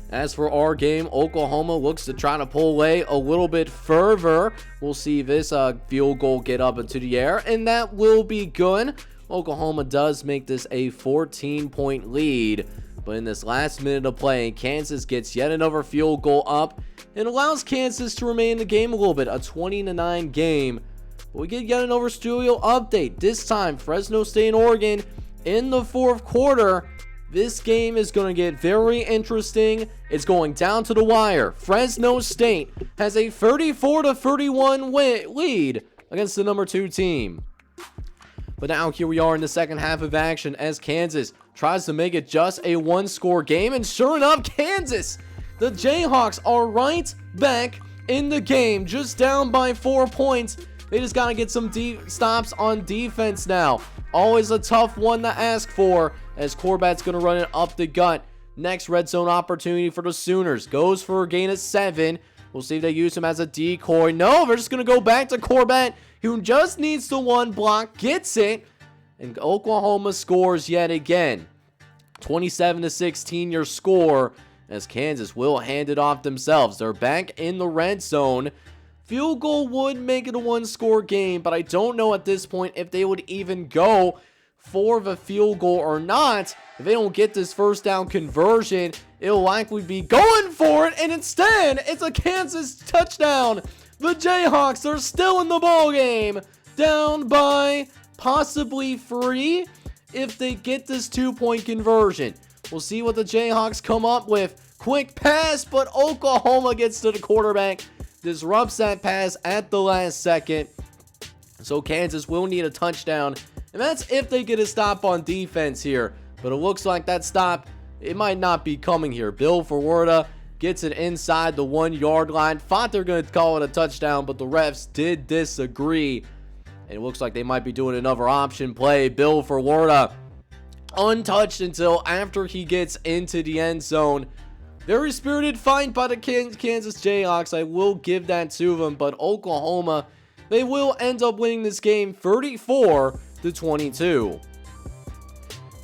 As for our game, Oklahoma looks to try to pull away a little bit further. We'll see this field goal get up into the air, and that will be good. Oklahoma does make this a 14-point lead, but in this last minute of play, Kansas gets yet another field goal up and allows Kansas to remain in the game a little bit, a 20-9 game. But we get yet another studio update. This time, Fresno State and Oregon in the fourth quarter. This game is going to get very interesting. It's going down to the wire. Fresno State has a 34-31 lead against the number 2 team. But now here we are in the second half of action as Kansas tries to make it just a 1-score game. And sure enough, Kansas, the Jayhawks are right back in the game, just down by 4 points. They just got to get some stops on defense now. Always a tough one to ask for, as Corbett's going to run it up the gut. Next red zone opportunity for the Sooners. Goes for a gain of 7. We'll see if they use him as a decoy. No, they're just going to go back to Corbett, who just needs the one block, gets it, and Oklahoma scores yet again. 27-16 your score, as Kansas will hand it off themselves. They're back in the red zone. Field goal would make it a 1-score game, but I don't know at this point if they would even go for the field goal or not. If they don't get this first down conversion, it'll likely be going for it, and instead, it's a Kansas touchdown. The Jayhawks are still in the ball game, down by possibly 3 if they get this 2-point conversion. We'll see what the Jayhawks come up with. Quick pass, but Oklahoma gets to the quarterback, disrupts that pass at the last second. So Kansas will need a touchdown, and that's if they get a stop on defense here. But it looks like that stop, it might not be coming here. Bill Ferwerda gets it inside the 1-yard line. Thought they're going to call it a touchdown, but the refs did disagree. And it looks like they might be doing another option play. Bill Ferwerda untouched until after he gets into the end zone. Very spirited fight by the Kansas Jayhawks. I will give that to them. But Oklahoma, they will end up winning this game 34-22.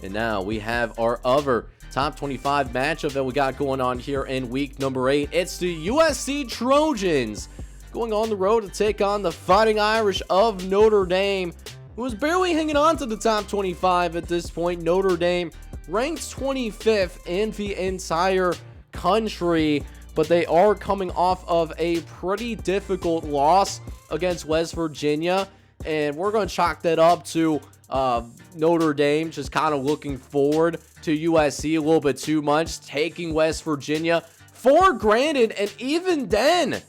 And now we have our other top 25 matchup that we got going on here in week number 8. It's the USC Trojans going on the road to take on the Fighting Irish of Notre Dame, who was barely hanging on to the top 25 at this point. Notre Dame ranked 25th in the entire country, but they are coming off of a pretty difficult loss against West Virginia, and we're going to chalk that up to Notre Dame just kind of looking forward to USC a little bit too much, taking West Virginia for granted, and even then,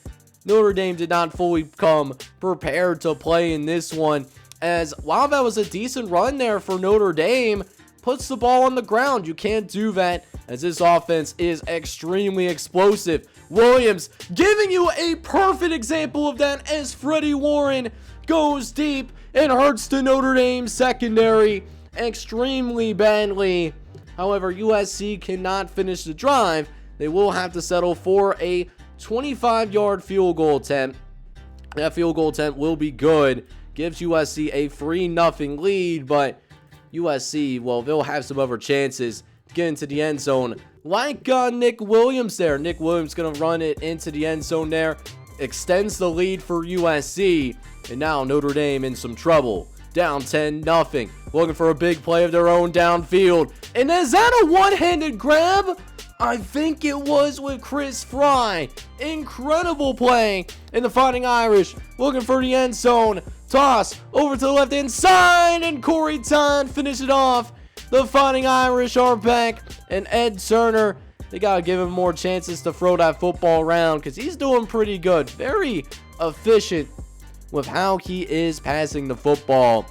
Notre Dame did not fully come prepared to play in this one, as while that was a decent run there for Notre Dame, puts the ball on the ground. You can't do that, as this offense is extremely explosive. Williams giving you a perfect example of that, as Freddie Warren goes deep and hurts the Notre Dame secondary extremely badly. However, USC cannot finish the drive. They will have to settle for a 25-yard field goal attempt. That field goal attempt will be good. Gives USC a 3-0 lead, but USC, well, they'll have some other chances. Get into the end zone like Nick Williams there. Nick Williams going to run it into the end zone there. Extends the lead for USC. And now Notre Dame in some trouble. down 10-0. Looking for a big play of their own downfield. And is that a one-handed grab? I think it was with Chris Fry. Incredible play. And the Fighting Irish looking for the end zone. Toss over to the left-hand side. And Corey Todd finish it off. The Fighting Irish are back. And Ed Turner, they got to give him more chances to throw that football around because he's doing pretty good. Very efficient with how he is passing the football.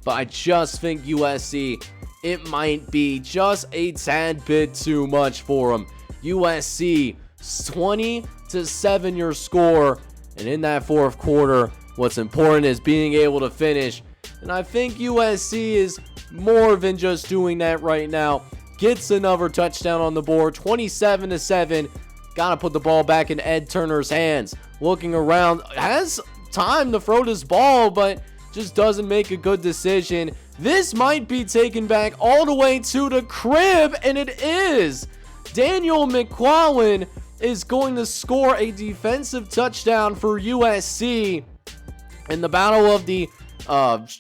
But I just think USC, it might be just a tad bit too much for them. USC, 20-7 your score. And in that fourth quarter, what's important is being able to finish. And I think USC is more than just doing that right now. Gets another touchdown on the board, 27-7. Gotta put the ball back in Ed Turner's hands. Looking around, has time to throw this ball, but just doesn't make a good decision. This might be taken back all the way to the crib, and it is. Daniel McClellan is going to score a defensive touchdown for USC in the battle of the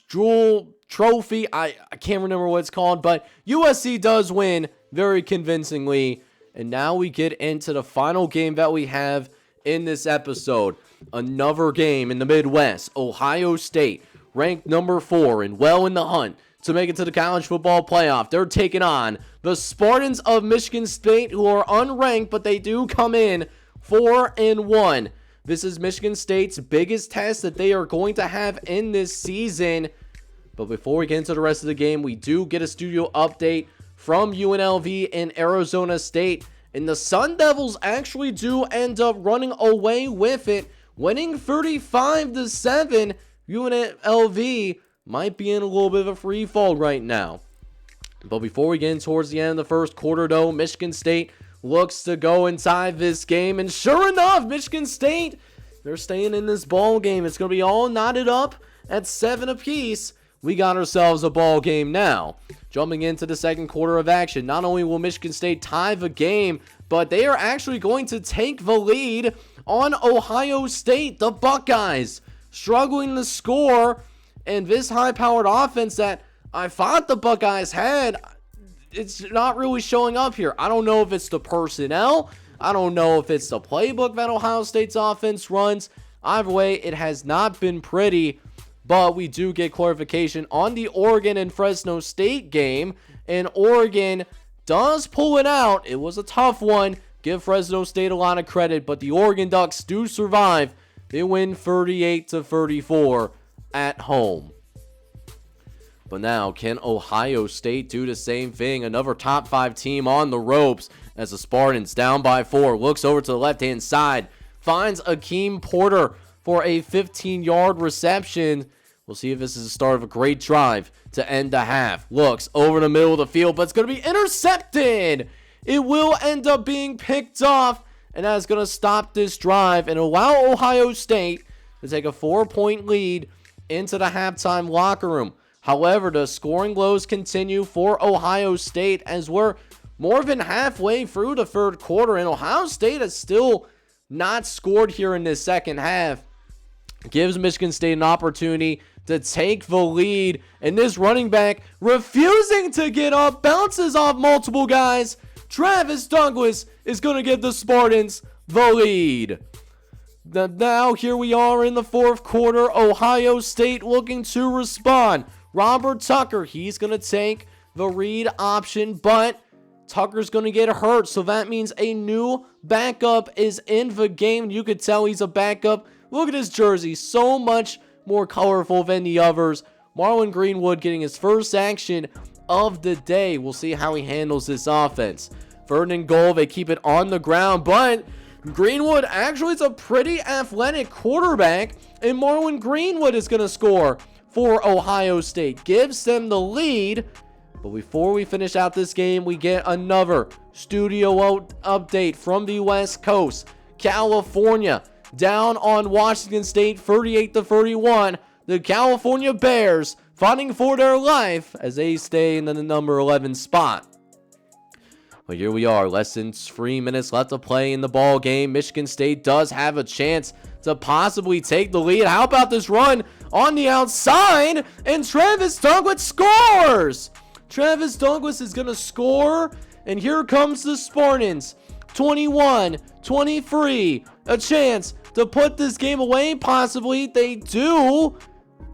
Jewel Trophy. I can't remember what it's called, but USC does win very convincingly. And now we get into the final game that we have in this episode. Another game in the Midwest. Ohio State, ranked number 4 and well in the hunt to make it to the college football playoff. They're taking on the Spartans of Michigan State, who are unranked, but they do come in 4-1. This is Michigan State's biggest test that they are going to have in this season. But before we get into the rest of the game, we do get a studio update from UNLV and Arizona State. And the Sun Devils actually do end up running away with it, winning 35-7. UNLV might be in a little bit of a free fall right now. But before we get in towards the end of the first quarter, though, Michigan State looks to go inside this game. And sure enough, Michigan State, they're staying in this ball game. It's going to be all knotted up at 7 apiece. We got ourselves a ball game now. Jumping into the second quarter of action, not only will Michigan State tie the game, but they are actually going to take the lead on Ohio State. The Buckeyes struggling to score, and this high-powered offense that I thought the Buckeyes had, it's not really showing up here. I don't know if it's the personnel. I don't know if it's the playbook that Ohio State's offense runs. Either way, it has not been pretty. But we do get clarification on the Oregon and Fresno State game. And Oregon does pull it out. It was a tough one. Give Fresno State a lot of credit. But the Oregon Ducks do survive. They win 38-34 at home. But now, can Ohio State do the same thing? Another top 5 team on the ropes as the Spartans down by 4. Looks over to the left-hand side. Finds Akeem Porter for a 15-yard reception. We'll see if this is the start of a great drive to end the half. Looks over the middle of the field, but it's going to be intercepted. It will end up being picked off, and that is going to stop this drive and allow Ohio State to take a 4-point lead into the halftime locker room. However, the scoring lows continue for Ohio State as we're more than halfway through the third quarter, and Ohio State has still not scored here in this second half. Gives Michigan State an opportunity to take the lead, and this running back refusing to get up, bounces off multiple guys. Travis Douglas is going to give the Spartans the lead. Now here we are in the fourth quarter. Ohio State looking to respond. Robert Tucker, he's going to take the read option, but Tucker's going to get hurt, so that means a new backup is in the game. You could tell he's a backup. Look at his jersey, so much more colorful than the others. Marlon Greenwood getting his first action of the day. We'll see how he handles this offense. Third and goal, they keep it on the ground, but Greenwood actually is a pretty athletic quarterback, and Marlon Greenwood is going to score for Ohio State. Gives them the lead. But before we finish out this game, we get another studio update from the West Coast. California down on Washington State 38-31. The California Bears fighting for their life as they stay in the number 11 spot. But here we are, less than 3 minutes left to play in the ball game. Michigan State does have a chance to possibly take the lead. How about this run on the outside? And Travis Douglas scores! Travis Douglas is going to score. And here comes the Spartans. 21-23. A chance to put this game away. Possibly they do.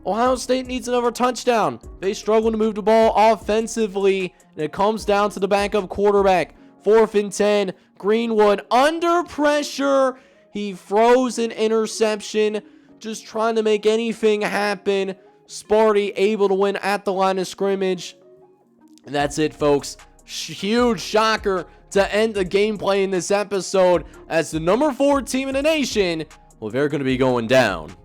Ohio State needs another touchdown. They struggle to move the ball offensively. And it comes down to the backup quarterback. 4th and 10. Greenwood under pressure. He throws an interception. Just trying to make anything happen. Sparty able to win at the line of scrimmage. And that's it, folks. Huge shocker to end the gameplay in this episode. As the number 4 team in the nation, well, they're going to be going down.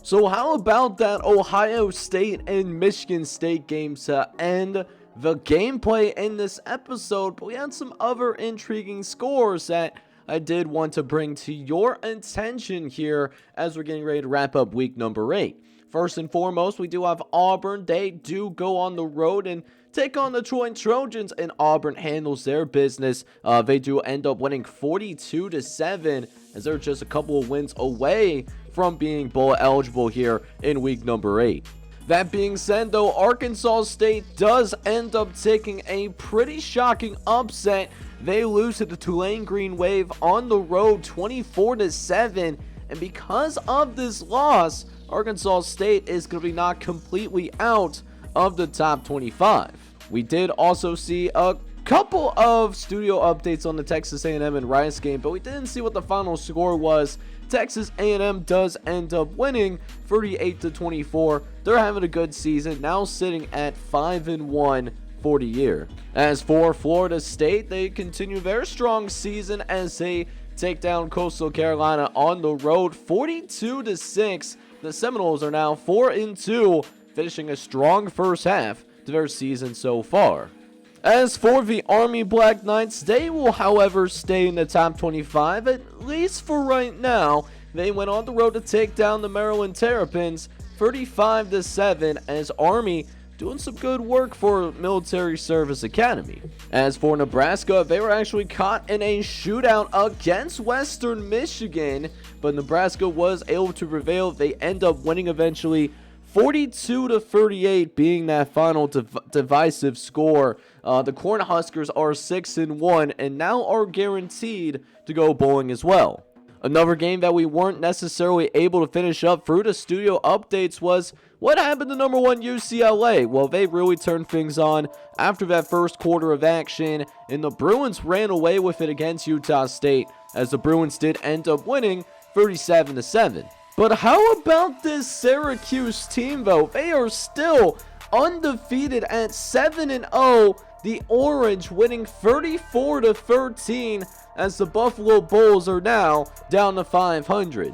So how about that Ohio State and Michigan State game to end the gameplay in this episode? But we had some other intriguing scores that I did want to bring to your attention here as we're getting ready to wrap up week number 8. First and foremost, we do have Auburn. They do go on the road and take on the Troy Trojans, and Auburn handles their business. They do end up winning 42-7, as they're just a couple of wins away from being bowl eligible here in week number 8. That being said, though, Arkansas State does end up taking a pretty shocking upset. They lose to the Tulane Green Wave on the road 24-7, and because of this loss, Arkansas State is going to be knocked completely out of the top 25. We did also see a couple of studio updates on the Texas A&M and Rice game, but we didn't see what the final score was. Texas A&M does end up winning 38-24. They're having a good season, now sitting at 5-1 for the year. As for Florida State, they continue their strong season as they take down Coastal Carolina on the road 42-6. The Seminoles are now 4-2, finishing a strong first half to their season so far. As for the Army Black Knights, they will, however, stay in the top 25, at least for right now. They went on the road to take down the Maryland Terrapins 35-7, as Army doing some good work for Military Service Academy. As for Nebraska, they were actually caught in a shootout against Western Michigan, but Nebraska was able to prevail. They end up winning eventually 42-38, being that final divisive score. The Cornhuskers are 6-1 and now are guaranteed to go bowling as well. Another game that we weren't necessarily able to finish up through the studio updates was what happened to number 1 UCLA. Well, they really turned things on after that first quarter of action, and the Bruins ran away with it against Utah State, as the Bruins did end up winning 37-7. But how about this Syracuse team, though? They are still undefeated at 7-0. The Orange winning 34-13, as the Buffalo Bulls are now down to 500.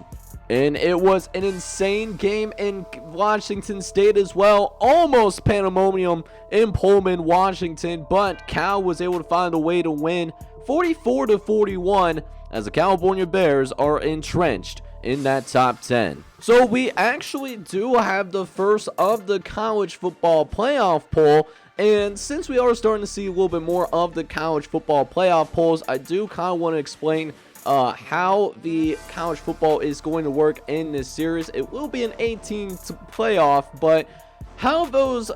And it was an insane game in Washington State as well. Almost pandemonium in Pullman, Washington, but Cal was able to find a way to win 44-41, as the California Bears are entrenched in that top 10. So we actually do have the first of the college football playoff poll, and since we are starting to see a little bit more of the college football playoff polls, I do kind of want to explain how the college football is going to work in this series. It will be an 18 playoff, but how those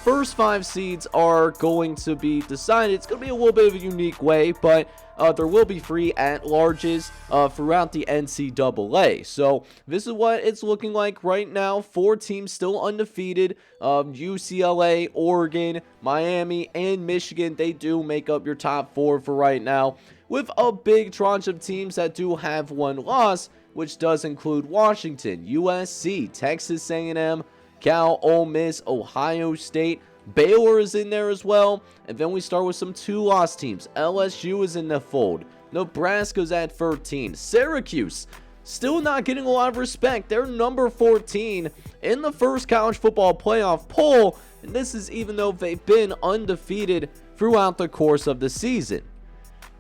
first 5 seeds are going to be decided, it's going to be a little bit of a unique way, but there will be free at-larges throughout the NCAA. So this is what it's looking like right now. 4 teams still undefeated. UCLA, Oregon, Miami, and Michigan, they do make up your top 4 for right now, with a big tranche of teams that do have 1 loss, which does include Washington, USC, Texas A&M, Cal, Ole Miss, Ohio State. Baylor is in there as well. And then we start with some 2-loss teams. LSU is in the fold. Nebraska's at 13. Syracuse still not getting a lot of respect. They're number 14 in the first college football playoff poll. And this is even though they've been undefeated throughout the course of the season.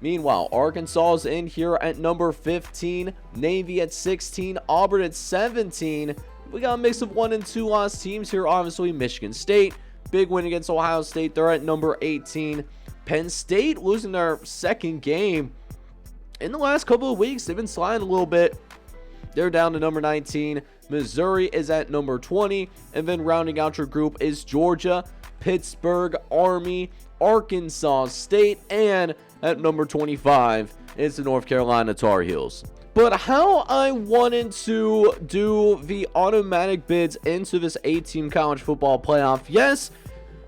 Meanwhile, Arkansas is in here at number 15. Navy at 16. Auburn at 17. We got a mix of 1- and 2-loss teams here. Obviously, Michigan State, big win against Ohio State. They're at number 18. Penn State losing their second game in the last couple of weeks. They've been sliding a little bit. They're down to number 19. Missouri is at number 20. And then rounding out your group is Georgia, Pittsburgh, Army, Arkansas State, and at number 25 is the North Carolina Tar Heels. But how I wanted to do the automatic bids into this 8-team college football playoff, yes,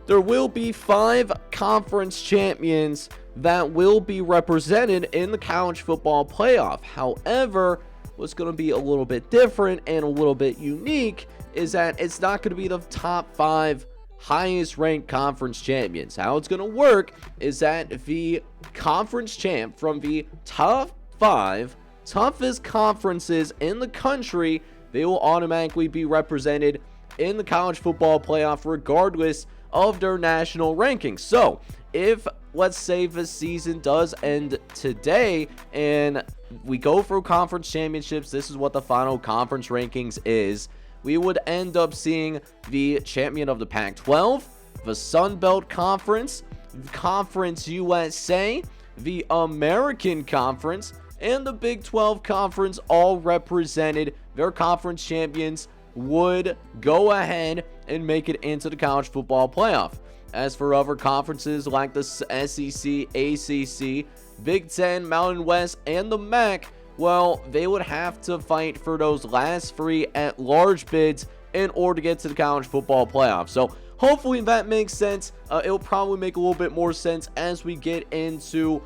there will be 5 conference champions that will be represented in the college football playoff. However, what's going to be a little bit different and a little bit unique is that it's not going to be the top 5 highest ranked conference champions. How it's going to work is that the conference champ from the top 5 toughest conferences in the country, they will automatically be represented in the college football playoff regardless of their national rankings. So if, let's say, the season does end today and we go through conference championships, this is what the final conference rankings is. We would end up seeing the champion of the Pac-12, the Sun Belt Conference, Conference USA, the American Conference, and the Big 12 Conference all represented. Their conference champions would go ahead and make it into the college football playoff. As for other conferences like the SEC, ACC, Big 10, Mountain West, and the MAC, well, they would have to fight for those last 3 at-large bids in order to get to the college football playoff. So hopefully that makes sense. It'll probably make a little bit more sense as we get into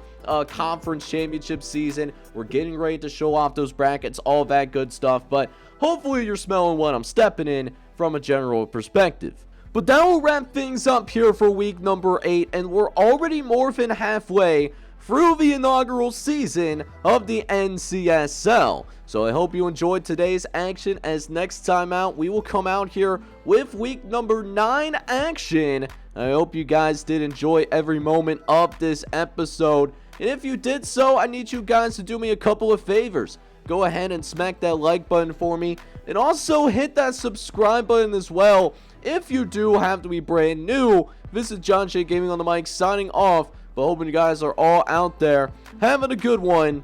conference championship season. We're getting ready to show off those brackets, all that good stuff. But hopefully you're smelling what I'm stepping in from a general perspective. But that will wrap things up here for week number 8, and we're already more than halfway through the inaugural season of the NCSL. So I hope you enjoyed today's action, as next time out we will come out here with week number 9 action. I hope you guys did enjoy every moment of this episode, and if you did so, I need you guys to do me a couple of favors. Go ahead and smack that like button for me, and also hit that subscribe button as well if you do have to be brand new. This is John Shea Gaming on the mic signing off, but hoping you guys are all out there having a good one.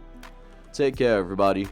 Take care, everybody.